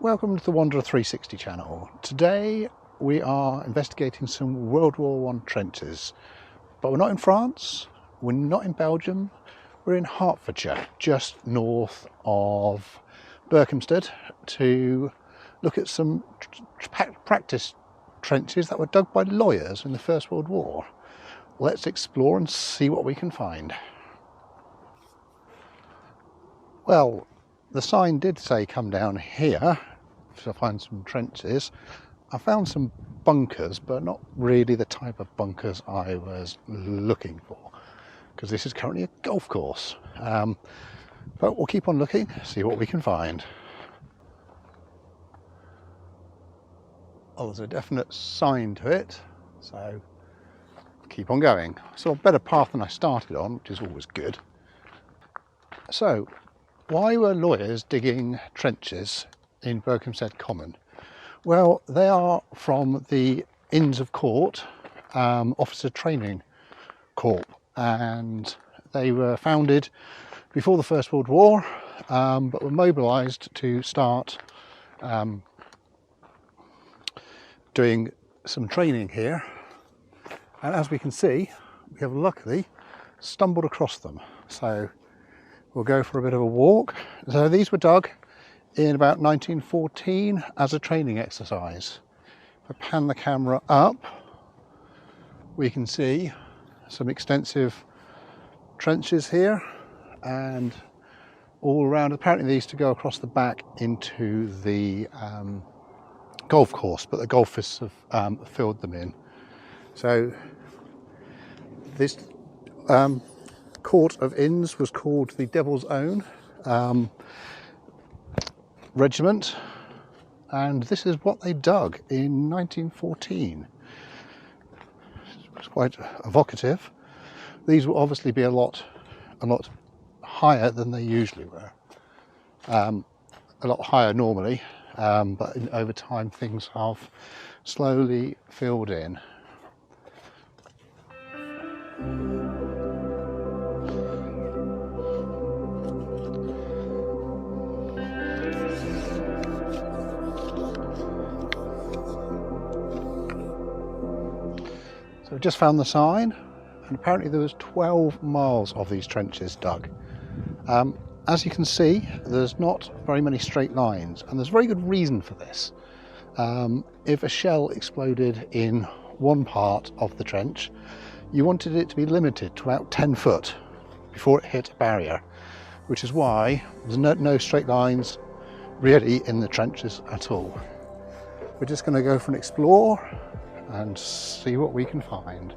Welcome to the Wanderer 360 channel. Today we are investigating some World War I trenches, but we're not in France, we're not in Belgium, we're in Hertfordshire, just north of Berkhamsted, to look at some practice trenches that were dug by lawyers in the First World War. Let's explore and see what we can find. Well, the sign did say come down here to find some trenches. I found some bunkers, but not really the type of bunkers I was looking for, because this is currently a golf course. But we'll keep on looking, see what we can find. Oh, there's a definite sign to it, so keep on going. So a better path than I started on, which is always good. So, why were lawyers digging trenches in Berkhamsted Common? Well, they are from the Inns of Court Officer Training Corps, and they were founded before the First World War, but were mobilised to start doing some training here. And as we can see, we have luckily stumbled across them. So we'll go for a bit of a walk. So these were dug in about 1914 as a training exercise. If I pan the camera up, we can see some extensive trenches here and all around. Apparently they used to go across the back into the golf course, but the golfers have filled them in. So this Court of Inns was called the Devil's Own Regiment, and this is what they dug in 1914. It's quite evocative. These will obviously be a lot higher than they usually were, a lot higher normally, but over time things have slowly filled in. So we've just found the sign, and apparently there was 12 miles of these trenches dug. As you can see, there's not very many straight lines, and there's a very good reason for this. If a shell exploded in one part of the trench, you wanted it to be limited to about 10 foot before it hit a barrier, which is why there's no straight lines really in the trenches at all. We're just going to go for an explore and see what we can find.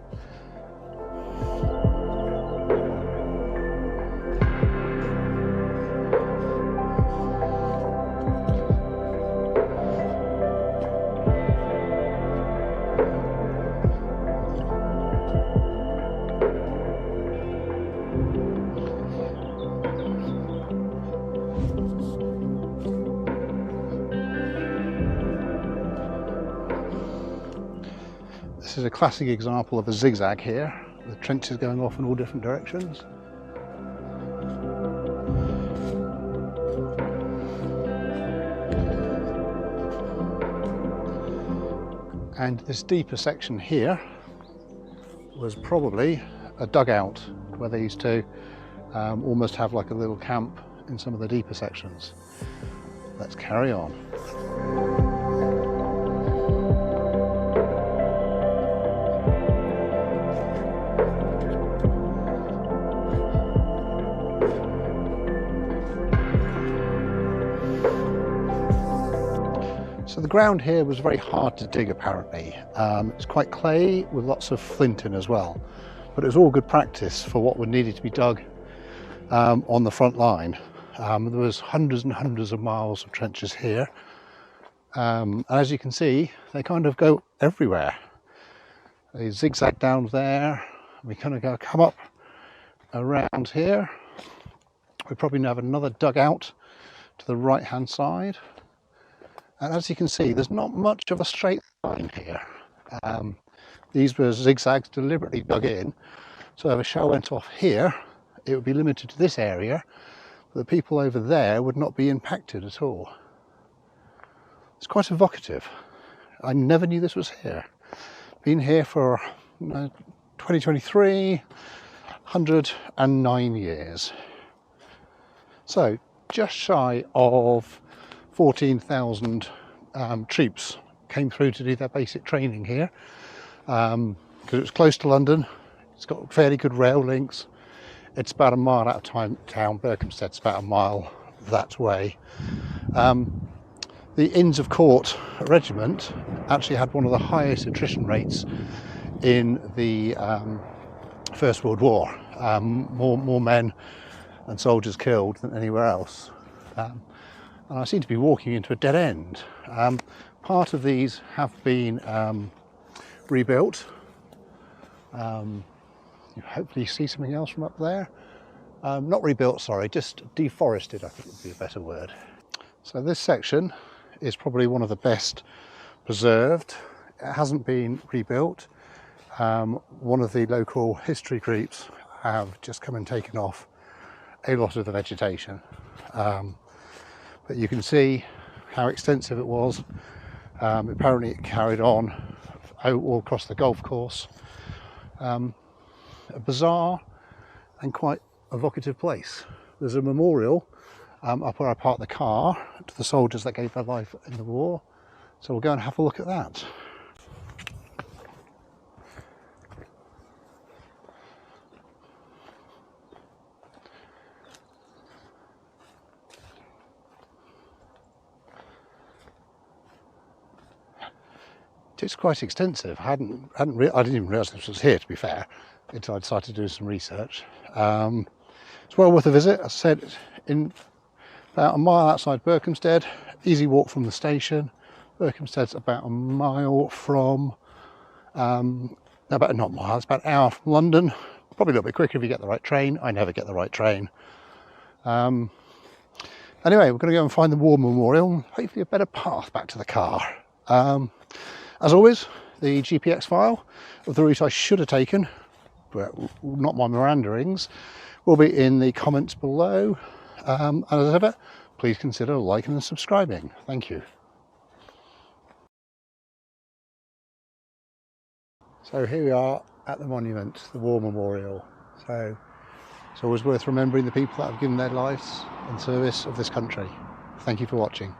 This is a classic example of a zigzag here, with trenches going off in all different directions. And this deeper section here was probably a dugout where they used to almost have like a little camp in some of the deeper sections. Let's carry on. So the ground here was very hard to dig apparently. It's quite clay with lots of flint in as well, but it was all good practice for what would needed to be dug on the front line. There was hundreds and hundreds of miles of trenches here. As you can see, they kind of go everywhere. They zigzag down there, we kind of come up around here. We probably have another dugout to the right hand side. And as you can see, there's not much of a straight line here. These were zigzags deliberately dug in, so if a shell went off here, it would be limited to this area, but the people over there would not be impacted at all. It's quite evocative. I never knew this was here. Been here for 2023, 109 years. So just shy of 14,000 troops came through to do their basic training here, because it was close to London. It's got fairly good rail links. It's about a mile out of town. Berkhamsted's about a mile that way. The Inns of Court regiment actually had one of the highest attrition rates in the First World War. More men and soldiers killed than anywhere else. And I seem to be walking into a dead end. Part of these have been rebuilt. Hopefully you see something else from up there. Not rebuilt, sorry, just deforested, I think would be a better word. So this section is probably one of the best preserved. It hasn't been rebuilt. One of the local history groups have just come and taken off a lot of the vegetation. But you can see how extensive it was. Apparently it carried on all across the golf course. A bizarre and quite evocative place. There's a memorial up where I parked the car to the soldiers that gave their life in the war. So we'll go and have a look at that. It's quite extensive. I didn't even realise this was here, to be fair, until I decided to do some research. It's well worth a visit. As I said, in about a mile outside Berkhamsted, easy walk from the station. Berkhamsted's about a mile from, it's about an hour from London. Probably a little bit quicker if you get the right train. I never get the right train. Anyway, we're going to go and find the War Memorial and hopefully a better path back to the car. As always, the GPX file of the route I should have taken, but not my meanderings, will be in the comments below. And as ever, please consider liking and subscribing. Thank you. So here we are at the monument, the War Memorial. So it's always worth remembering the people that have given their lives in service of this country. Thank you for watching.